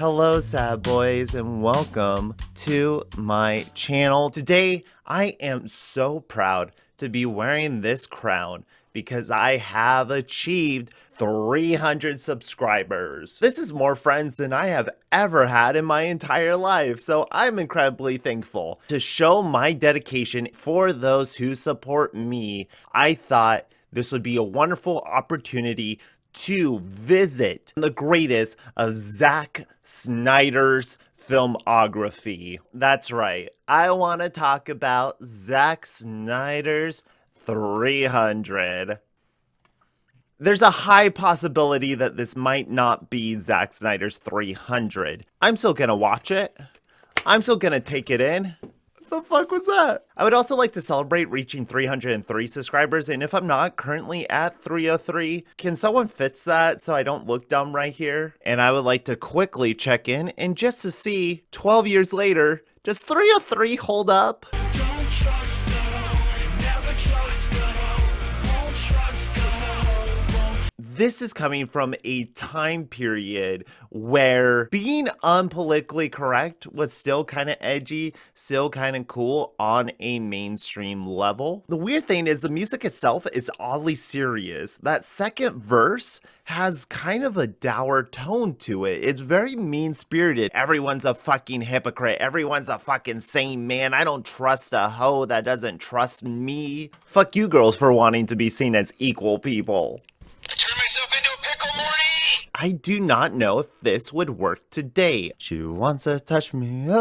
Hello, sad boys, and welcome to my channel. Today, I am so proud to be wearing this crown because I have achieved 300 subscribers. This is more friends than I have ever had in my entire life, so I'm incredibly thankful. To show my dedication for those who support me, I thought this would be a wonderful opportunity to visit the greatest of Zack Snyder's filmography. That's right, I want to talk about Zack Snyder's 300. There's a high possibility that this might not be Zack Snyder's 300. I'm still gonna watch it. I'm still gonna take it in. The fuck was that? I would also like to celebrate reaching 303 subscribers, and if I'm not currently at 303, can someone fix that so I don't look dumb right here? And I would like to quickly check in, and just to see, 12 years later, does 303 hold up? This is coming from a time period where being unpolitically correct was still kind of edgy, still kind of cool on a mainstream level. The weird thing is the music itself is oddly serious. That second verse has kind of a dour tone to it. It's very mean-spirited. Everyone's a fucking hypocrite. Everyone's a fucking sane man. I don't trust a hoe that doesn't trust me. Fuck you girls for wanting to be seen as equal people. I turned myself into a pickle, Morty! I do not know if this would work today. She wants to touch me.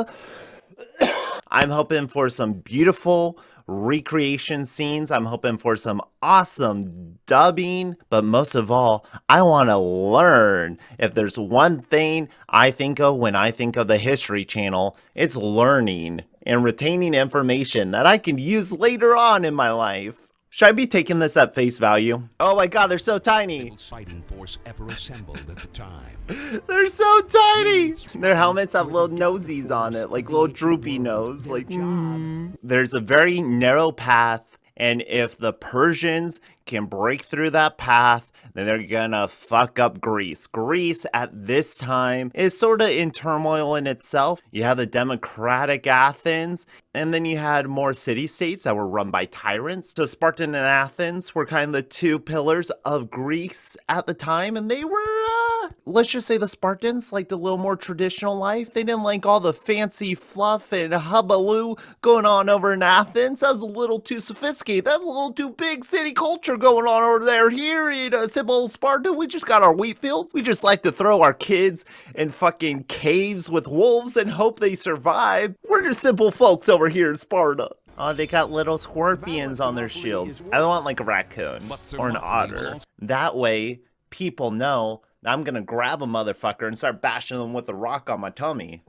I'm hoping for some beautiful recreation scenes. I'm hoping for some awesome dubbing. But most of all, I want to learn. If there's one thing I think of when I think of the History Channel, it's learning and retaining information that I can use later on in my life. Should I be taking this at face value? Oh my god, they're so tiny. Sighting force ever assembled at the time. They're so tiny. Their helmets have little nosies on it, like little droopy nose. Like, There's a very narrow path, and if the Persians can break through that path, then they're gonna fuck up Greece. Greece at this time is sort of in turmoil in itself. You have the democratic Athens, and then you had more city-states that were run by tyrants. So Spartan and Athens were kind of the two pillars of Greece at the time, and they were, let's just say the Spartans liked a little more traditional life. They didn't like all the fancy fluff and hubbaloo going on over in Athens. That was a little too sophisticated. That's a little too big city culture going on over there. Here in simple Sparta, we just got our wheat fields. We just like to throw our kids in fucking caves with wolves and hope they survive. We're just simple folks over here in Sparta. Oh, they got little scorpions on their shields. I want like a raccoon or an otter. That way, people know that I'm gonna grab a motherfucker and start bashing them with a rock on my tummy.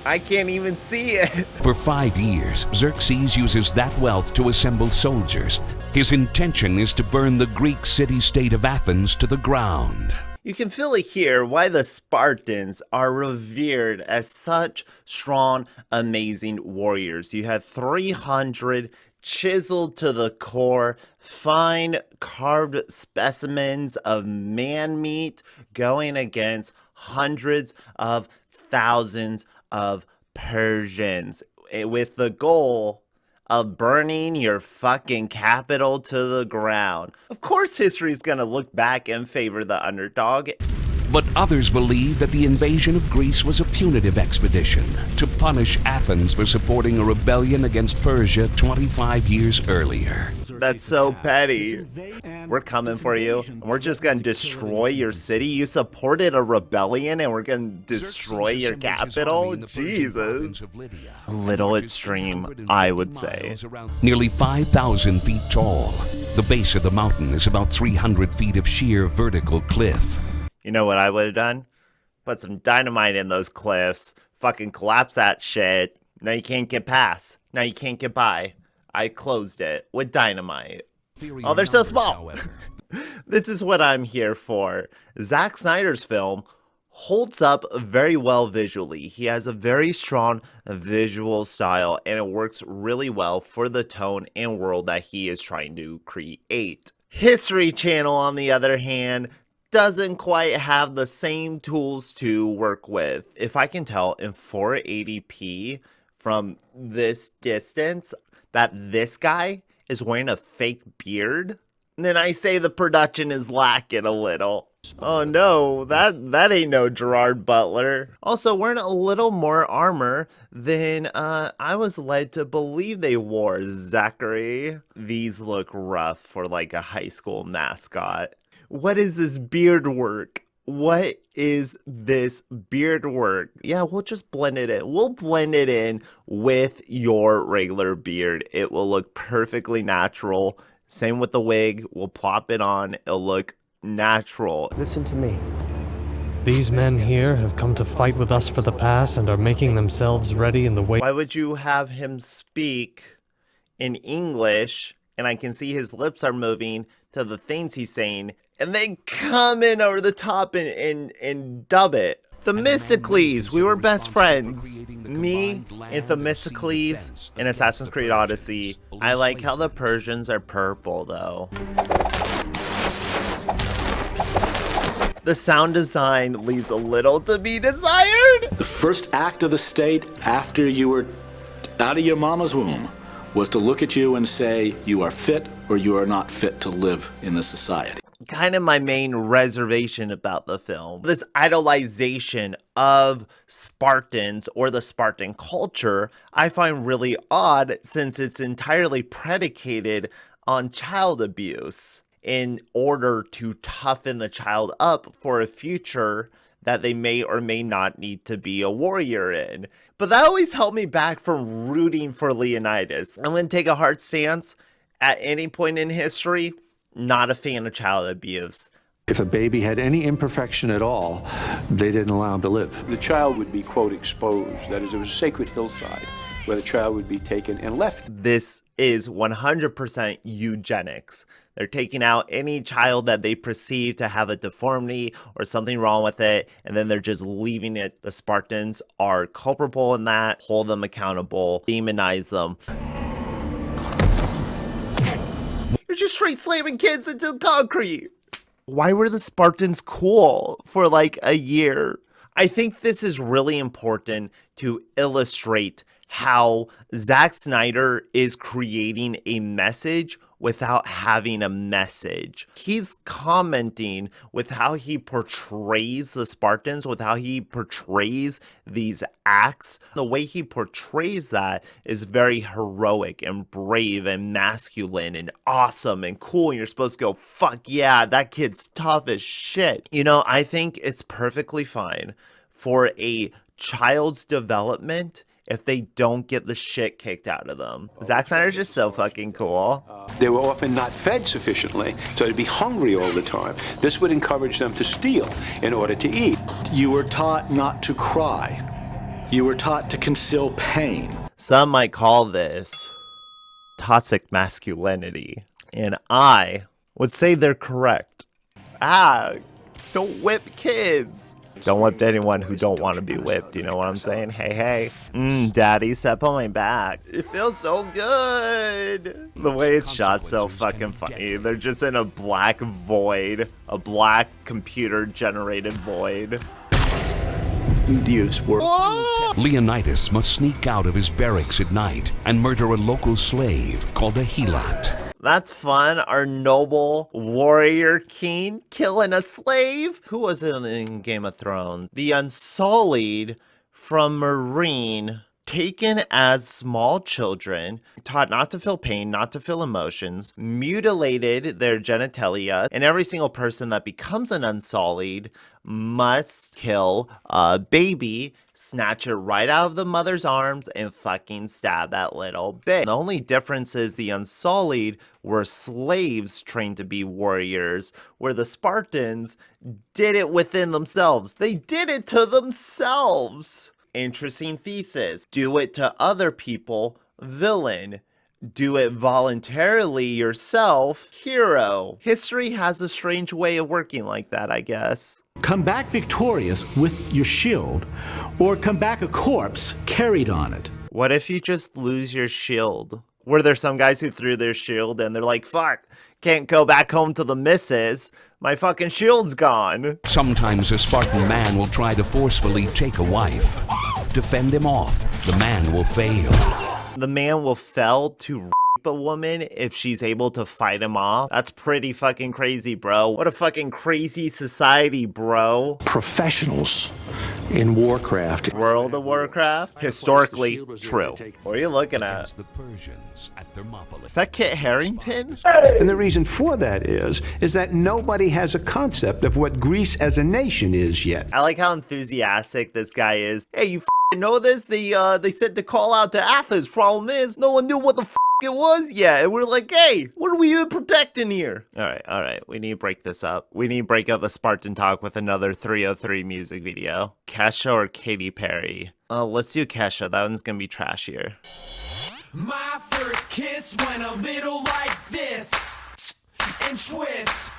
I can't even see it. For 5 years, Xerxes uses that wealth to assemble soldiers. His intention is to burn the Greek city-state of Athens to the ground. You can feel it here why the Spartans are revered as such strong, amazing warriors. You had 300 chiseled to the core, fine carved specimens of man meat going against hundreds of thousands of Persians with the goal of burning your fucking capital to the ground. Of course history's gonna look back and favor the underdog. But others believe that the invasion of Greece was a punitive expedition to punish Athens for supporting a rebellion against Persia 25 years earlier. That's so petty. We're coming for you. We're just gonna destroy your city. You supported a rebellion and we're gonna destroy your capital? Jesus. A little extreme, I would say. Nearly 5,000 feet tall. The base of the mountain is about 300 feet of sheer vertical cliff. You know what I would have done? Put some dynamite in those cliffs. Fucking collapse that shit. Now you can't get past. Now you can't get by. I closed it with dynamite. Oh, they're so small. This is what I'm here for. Zack Snyder's film holds up very well visually. He has a very strong visual style, and it works really well for the tone and world that he is trying to create. History Channel, on the other hand, doesn't quite have the same tools to work with. If I can tell in 480p from this distance that this guy is wearing a fake beard, then I say the production is lacking a little. Oh no, that ain't no Gerard Butler. Also, wearing a little more armor than I was led to believe they wore, Zachary. These look rough for like a high school mascot. What is this beard work? What is this beard work? Yeah, we'll just blend it in. We'll blend it in with your regular beard. It will look perfectly natural. Same with the wig. We'll plop it on. It'll look natural. Listen to me. These men here have come to fight with us for the past and are making themselves ready in the way. Why would you have him speak in English and I can see his lips are moving to the things he's saying and then come in over the top and dub it? Themistocles, we were best friends. Me and Themistocles in Assassin's Creed Odyssey. I like how the Persians are purple though. The sound design leaves a little to be desired. The first act of the state after you were out of your mama's womb was to look at you and say you are fit or you are not fit to live in this society. Kind of my main reservation about the film. This idolization of Spartans or the Spartan culture, I find really odd since it's entirely predicated on child abuse in order to toughen the child up for a future that they may or may not need to be a warrior in. But that always held me back from rooting for Leonidas. I'm going to take a hard stance. At any point in history, not a fan of child abuse. If a baby had any imperfection at all, they didn't allow him to live. The child would be, quote, exposed. That is, it was a sacred hillside where the child would be taken and left. This is 100% eugenics. They're taking out any child that they perceive to have a deformity or something wrong with it, and then they're just leaving it. The Spartans are culpable in that, hold them accountable, demonize them. You're just straight slamming kids into concrete. Why were the Spartans cool for like a year? I think this is really important to illustrate how Zack Snyder is creating a message without having a message. He's commenting with how he portrays the Spartans, with how he portrays these acts. The way he portrays that is very heroic and brave and masculine and awesome and cool. And you're supposed to go, fuck yeah, that kid's tough as shit. You know, I think it's perfectly fine for a child's development if they don't get the shit kicked out of them. Zack Snyder's just so fucking cool. They were often not fed sufficiently, so they'd be hungry all the time. This would encourage them to steal in order to eat. You were taught not to cry. You were taught to conceal pain. Some might call this toxic masculinity, and I would say they're correct. Don't whip kids. Don't whip anyone who don't want to be whipped, you know what I'm saying? Hey, daddy, step on my back. It feels so good. The way it's shot so fucking funny. They're just in a black void, a black computer generated void. Leonidas must sneak out of his barracks at night and murder a local slave called a helot. That's fun. Our noble warrior king killing a slave. Who was it in Game of Thrones? The Unsullied from Marine, taken as small children, taught not to feel pain, not to feel emotions, mutilated their genitalia, and every single person that becomes an Unsullied must kill a baby, snatch it right out of the mother's arms, and fucking stab that little bitch. The only difference is the Unsullied were slaves trained to be warriors, where the Spartans did it within themselves. They did it to themselves. Interesting thesis. Do it to other people, villain. Do it voluntarily yourself, hero. History has a strange way of working like that, I guess. Come back victorious with your shield, or come back a corpse carried on it. What if you just lose your shield? Were there some guys who threw their shield and they're like, fuck, can't go back home to the missus, My fucking shield's gone. Sometimes a Spartan man will try to forcefully take a wife. To fend him off, the man will fail. The man will fail to rape a woman if she's able to fight him off. That's pretty fucking crazy, bro. What a fucking crazy society, bro. Professionals in Warcraft. World of Warcraft? Historically true. What are you looking at? Against the Persians at Thermopylae. Is that Kit Harington? And the reason for that is that nobody has a concept of what Greece as a nation is yet. I like how enthusiastic this guy is. Hey, you know this? They said to call out to Athens. Problem is, no one knew what the it was yet. And we're like, hey, what are we even protecting here? All right. We need to break this up. We need to break up the Spartan talk with another 303 music video. Kesha or Katy Perry? Let's do Kesha. That one's gonna be trashier. My first kiss went a little like this. And twist.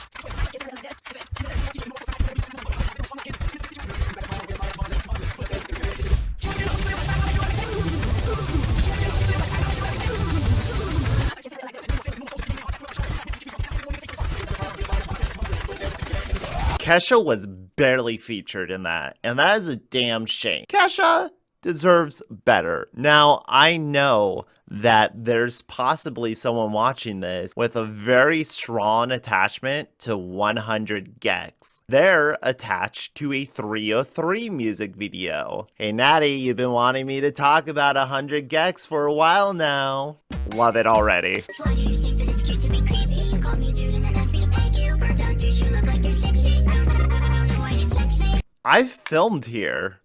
Kesha was barely featured in that, and that is a damn shame. Kesha deserves better. Now, I know that there's possibly someone watching this with a very strong attachment to 100 gecs. They're attached to a 303 music video. Hey, Natty, you've been wanting me to talk about 100 gecs for a while now. Love it already. Why do you think that it's cute to be creepy? You call me dude and then ask me to peg you. Burnt out douche, you look like you're 60. I don't know why you'd sex me. I've filmed here.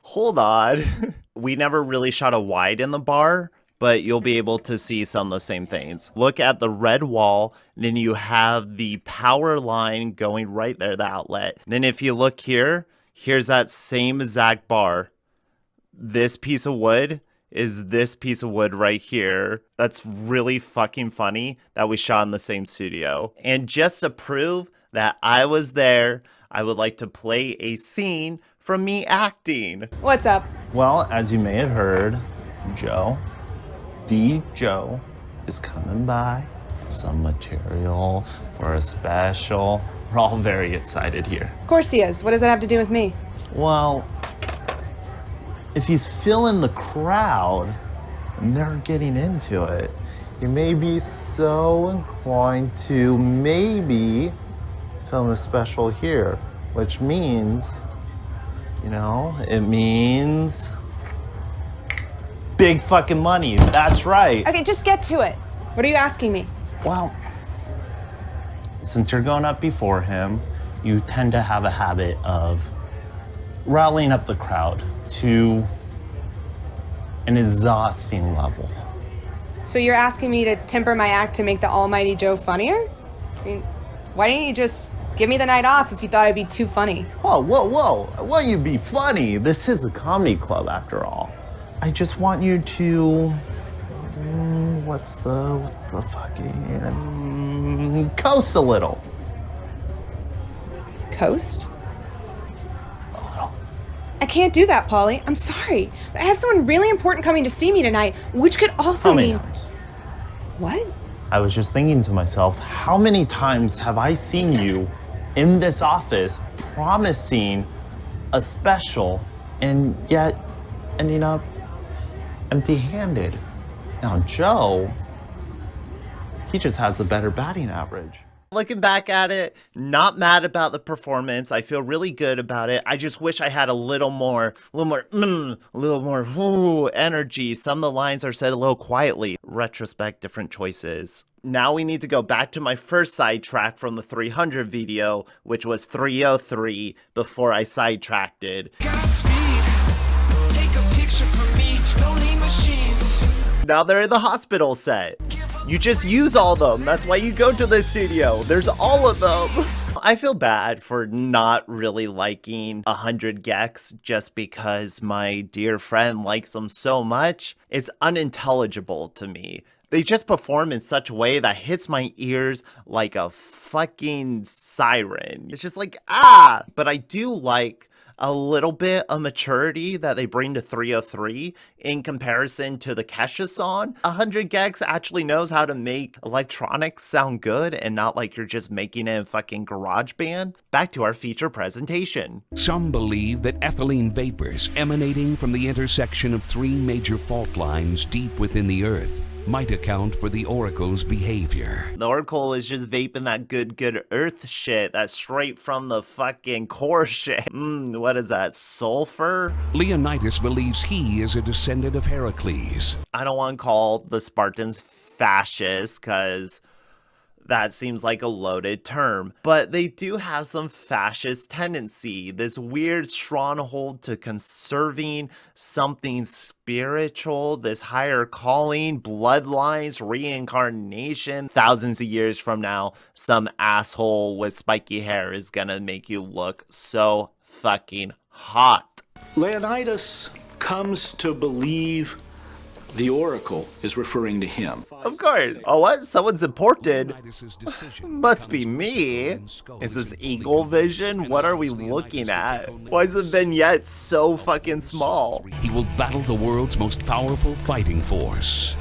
Hold on. We never really shot a wide in the bar, but you'll be able to see some of the same things. Look at the red wall, then you have the power line going right there, the outlet. Then if you look here, here's that same exact bar. This piece of wood is this piece of wood right here. That's really fucking funny that we shot in the same studio. And just to prove that I was there, I would like to play a scene from me acting. What's up? Well, as you may have heard, Joe is coming by some material for a special. We're all very excited here. Of course he is. What does that have to do with me? Well, if he's feeling the crowd and they're getting into it, you may be so inclined to maybe film a special here, which means, you know, it means big fucking money. That's right. Okay, just get to it. What are you asking me? Well, since you're going up before him, you tend to have a habit of rallying up the crowd to an exhausting level. So you're asking me to temper my act to make the almighty Joe funnier? I mean, why didn't you just give me the night off if you thought I'd be too funny? Whoa. Why you be funny? This is a comedy club after all. I just want you to, what's the fucking, coast a little. Coast? I can't do that, Polly. I'm sorry. But I have someone really important coming to see me tonight, which could also mean... What? I was just thinking to myself, how many times have I seen you in this office promising a special and yet ending up empty-handed? Now, Joe, he just has a better batting average. Looking back at it, not mad about the performance. I feel really good about it. I just wish I had a little more energy. Some of the lines are said a little quietly. Retrospect, different choices. Now we need to go back to my first sidetrack from the 300 video, which was 303 before I sidetracked it. Now they're in the hospital set. You just use all of them. That's why you go to the studio. There's all of them. I feel bad for not really liking 100 gecs just because my dear friend likes them so much. It's unintelligible to me. They just perform in such a way that hits my ears like a fucking siren. It's just like, ah! But I do like a little bit of maturity that they bring to 303 in comparison to the Kesha song. 100 gecs actually knows how to make electronics sound good and not like you're just making it in fucking GarageBand. Back to our feature presentation. Some believe that ethylene vapors emanating from the intersection of 3 major fault lines deep within the Earth might account for the Oracle's behavior. The Oracle is just vaping that good Earth shit. That's straight from the fucking core shit. What is that, sulfur? Leonidas believes he is a descendant of Heracles. I don't want to call the Spartans fascist, because that seems like a loaded term, but they do have some fascist tendency, this weird stronghold to conserving something spiritual, this higher calling, bloodlines, reincarnation. Thousands of years from now, some asshole with spiky hair is gonna make you look so fucking hot. Leonidas comes to believe the Oracle is referring to him. Of course. Oh, what? Someone's important. Must be me. Is this eagle vision? What are we looking at? Why is the vignette so fucking small? He will battle the world's most powerful fighting force.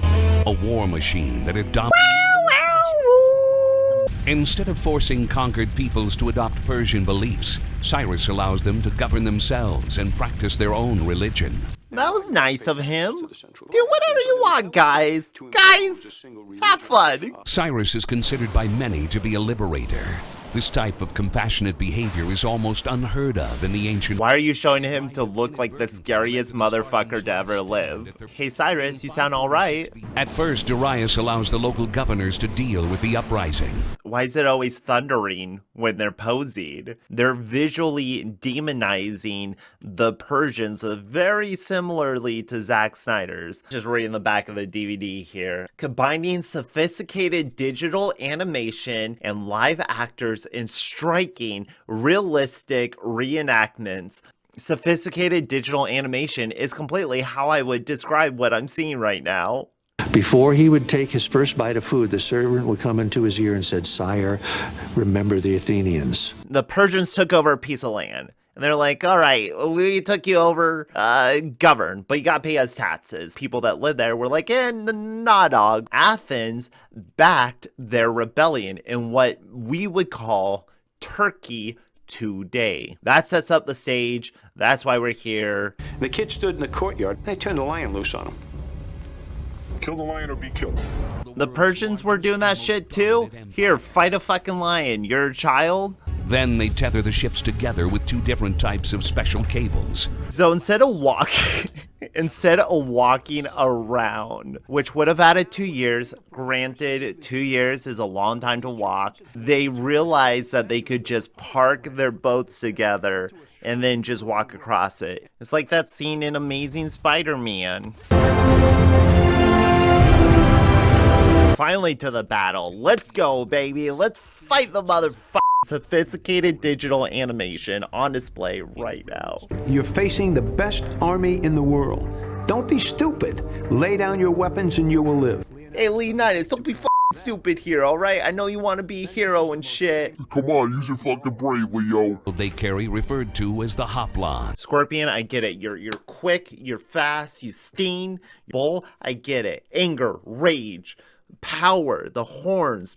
A war machine that had dominated. Instead of forcing conquered peoples to adopt Persian beliefs, Cyrus allows them to govern themselves and practice their own religion. That was nice of him. Do whatever you want, guys. Guys, have fun. Cyrus is considered by many to be a liberator. This type of compassionate behavior is almost unheard of in the ancient. Why are you showing him to look like the scariest motherfucker to ever live? Hey, Cyrus, you sound alright. At first, Darius allows the local governors to deal with the uprising. Why is it always thundering when they're posing? They're visually demonizing the Persians very similarly to Zack Snyder's. Just reading the back of the DVD here. Combining sophisticated digital animation and live actors in striking, realistic reenactments. Sophisticated digital animation is completely how I would describe what I'm seeing right now. Before he would take his first bite of food, the servant would come into his ear and said, "Sire, remember the Athenians." The Persians took over a piece of land. And they're like, all right, we took you over, govern, but you gotta pay us taxes. People that live there were like, nah, dog. Athens backed their rebellion in what we would call Turkey today. That sets up the stage. That's why we're here. The kid stood in the courtyard. They turned the lion loose on him. Kill the lion or be killed. The Persians were doing that shit too? Here, fight a fucking lion. You're a child? Then they tether the ships together with 2 different types of special cables. So instead of walking around, which would have added 2 years, granted 2 years is a long time to walk, they realized that they could just park their boats together and then just walk across it. It's like that scene in Amazing Spider-Man. Finally to the battle. Let's go, baby. Let's fight the motherfucker. Sophisticated digital animation on display right now. You're facing the best army in the world. Don't be stupid. Lay down your weapons and you will live. Hey, Leonidas, don't be stupid here, alright? I know you want to be a hero and shit. Come on, use your fucking brain, Leo. They carry referred to as the Hoplon. Scorpion, I get it. You're quick, you're fast, you sting. Bull, I get it. Anger, rage, power, the horns.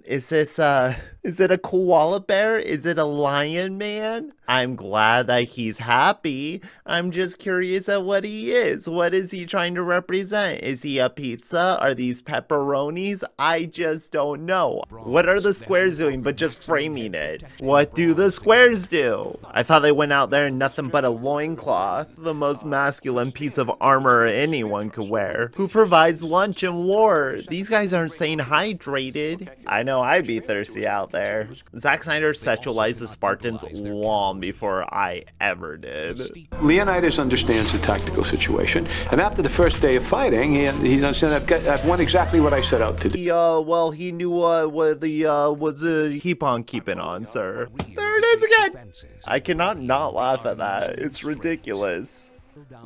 Is it a koala bear? Is it a lion man? I'm glad that he's happy. I'm just curious at what he is. What is he trying to represent? Is he a pizza? Are these pepperonis? I just don't know. What are the squares doing but just framing it? What do the squares do? I thought they went out there in nothing but a loincloth, the most masculine piece of armor anyone could wear. Who provides lunch in war? These guys aren't staying hydrated. I know I'd be thirsty out there. Zack Snyder sexualized the Spartans long before I ever did. Leonidas understands the tactical situation, and after the first day of fighting, he understands I've won exactly what I set out to do. Well, he knew what was keep on keeping on, sir. There it is again. I cannot not laugh at that. It's ridiculous.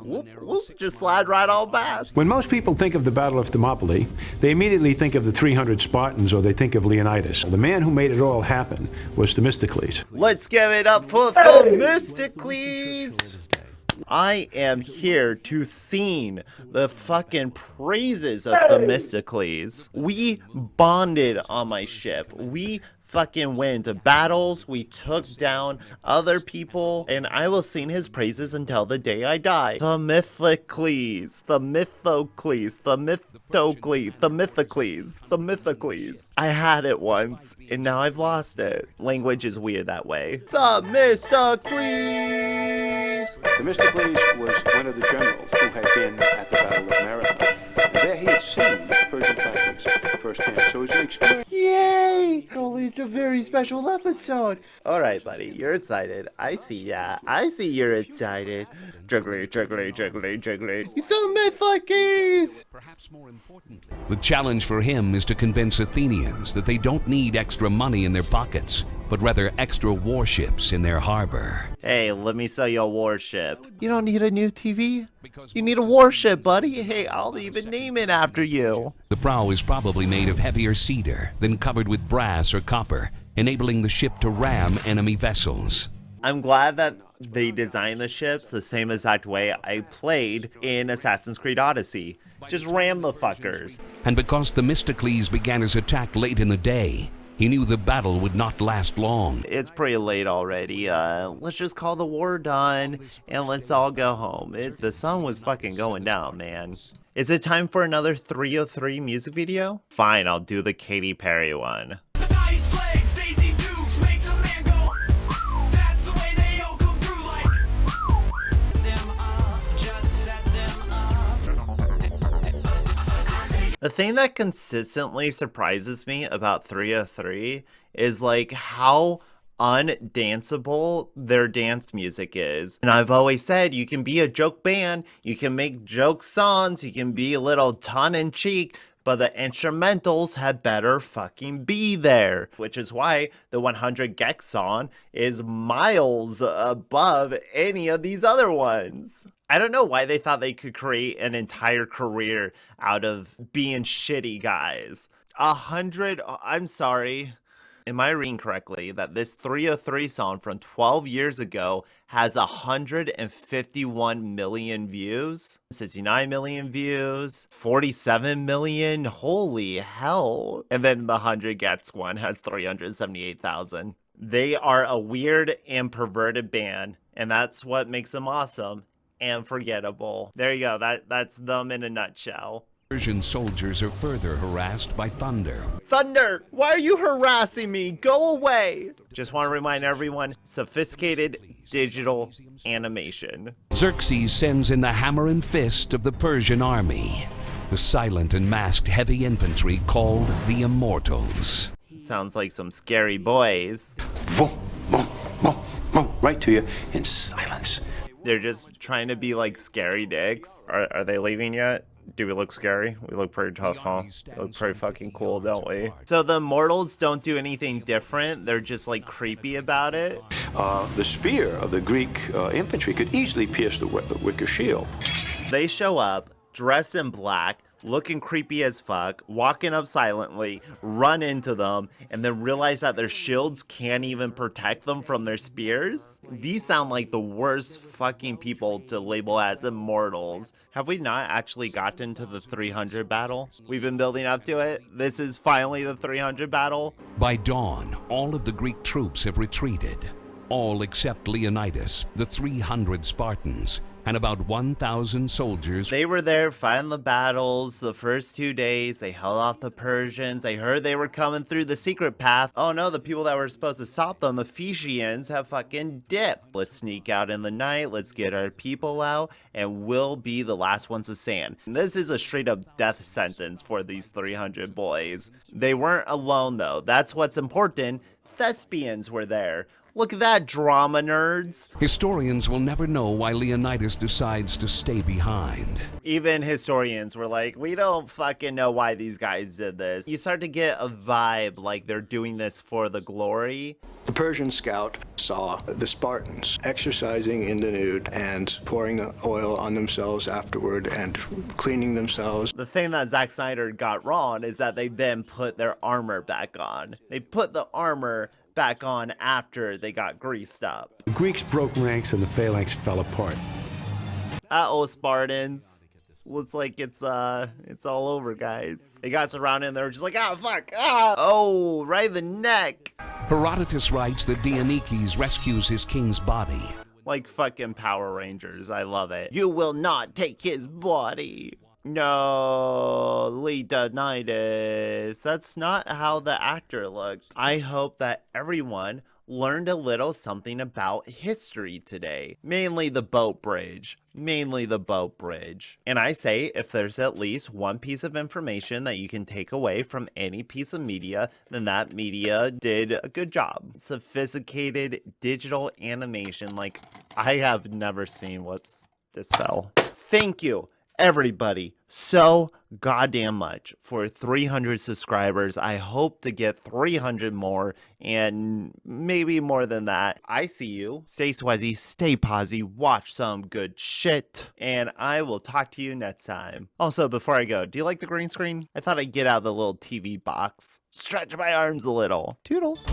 Whoop, whoop, just slide right on past. When most people think of the Battle of Thermopylae, they immediately think of the 300 Spartans or they think of Leonidas. The man who made it all happen was Themistocles. Let's give it up for Themistocles. I am here to sing the fucking praises of Themistocles. We bonded on my ship. We fucking went into battles. We took down other people, and I will sing his praises until the day I die. Themistocles, Themistocles, Themistocles, Themistocles, Themistocles. I had it once, and now I've lost it. Language is weird that way. Themistocles! Themistocles was one of the generals who had been at the Battle of Marathon. And there he had seen Persian tactics firsthand. So it was an experience. Yay! Only it's a very special episode. All right, buddy, you're excited. I see ya. I see you're excited. Jiggly, jiggly, jiggly, jiggly. Themistocles! Perhaps more importantly, the challenge for him is to convince Athenians that they don't need extra money in their pockets, but rather extra warships in their harbor. Hey, let me sell you a warship. You don't need a new TV? You need a warship, buddy. Hey, I'll even name it after you. The prow is probably made of heavier cedar than covered with brass or copper, enabling the ship to ram enemy vessels. I'm glad that they designed the ships the same exact way I played in Assassin's Creed Odyssey. Just ram the fuckers. And because Themistocles began his attack late in the day, he knew the battle would not last long. It's pretty late already. Let's just call the war done and let's all go home. The sun was fucking going down, man. Is it time for another 303 music video? Fine, I'll do the Katy Perry one. Nice legs, Daisy Dukes makes a man go. That's the way they all come through like. Them up, just set them up. The thing that consistently surprises me about 303 is like how undanceable their dance music is. And I've always said you can be a joke band, you can make joke songs, you can be a little tongue-in-cheek, but the instrumentals had better fucking be there. Which is why the 100 gecs song is miles above any of these other ones. I don't know why they thought they could create an entire career out of being shitty guys. 100, I'm sorry. Am I reading correctly that this 303 song from 12 years ago has 151 million views? 69 million views, 47 million, holy hell. And then the 100 gecs one has 378,000. They are a weird and perverted band, and that's what makes them awesome and forgettable. There you go, that's them in a nutshell. Persian soldiers are further harassed by thunder. Thunder, why are you harassing me? Go away. Just want to remind everyone, sophisticated digital animation. Xerxes sends in the hammer and fist of the Persian army, the silent and masked heavy infantry called the Immortals. Sounds like some scary boys. Boom, boom, boom, boom, right to you in silence. They're just trying to be like scary dicks. Are they leaving yet? Do we look scary? We look pretty tough, huh? We look pretty fucking cool, don't we? So the Immortals don't do anything different. They're just like creepy about it. The spear of the Greek infantry could easily pierce the wicker shield. They show up, dressed in black, looking creepy as fuck, walking up silently, run into them, and then realize that their shields can't even protect them from their spears? These sound like the worst fucking people to label as immortals. Have we not actually gotten to the 300 battle? We've been building up to it. This is finally the 300 battle. By dawn, all of the Greek troops have retreated. All except Leonidas, the 300 Spartans, and about 1,000 soldiers. They were there fighting the battles the first 2 days. They held off the Persians. They heard they were coming through the secret path. Oh no, the people that were supposed to stop them, the Phaeacians, have fucking dipped. Let's sneak out in the night. Let's get our people out, and we'll be the last ones to stand. And this is a straight up death sentence for these 300 boys. They weren't alone though. That's what's important. Thespians were there. Look at that, drama nerds. Historians will never know why Leonidas decides to stay behind. Even historians were like, we don't fucking know why these guys did this. You start to get a vibe like they're doing this for the glory. The Persian scout saw the Spartans exercising in the nude and pouring oil on themselves afterward and cleaning themselves. The thing that Zack Snyder got wrong is that they then put their armor back on. They put the armor back on after they got greased up. The Greeks broke ranks and the phalanx fell apart. Uh-oh, Spartans. Looks like it's all over, guys. They got surrounded and they were just like, ah, fuck, ah! Oh, right in the neck. Herodotus writes that Dionysus rescues his king's body. Like fucking Power Rangers, I love it. You will not take his body. No, Leonidas. That's not how the actor looked. I hope that everyone learned a little something about history today. Mainly the boat bridge. Mainly the boat bridge. And I say, if there's at least one piece of information that you can take away from any piece of media, then that media did a good job. Sophisticated digital animation like I have never seen. Whoops, this fell. Thank you, everybody, so goddamn much for 300 subscribers. I hope to get 300 more and maybe more than that. I see you. Stay sweaty, stay posy, watch some good shit, and I will talk to you next time. Also, before I go, do you like the green screen? I thought I'd get out the little TV box, stretch my arms a little. Toodles.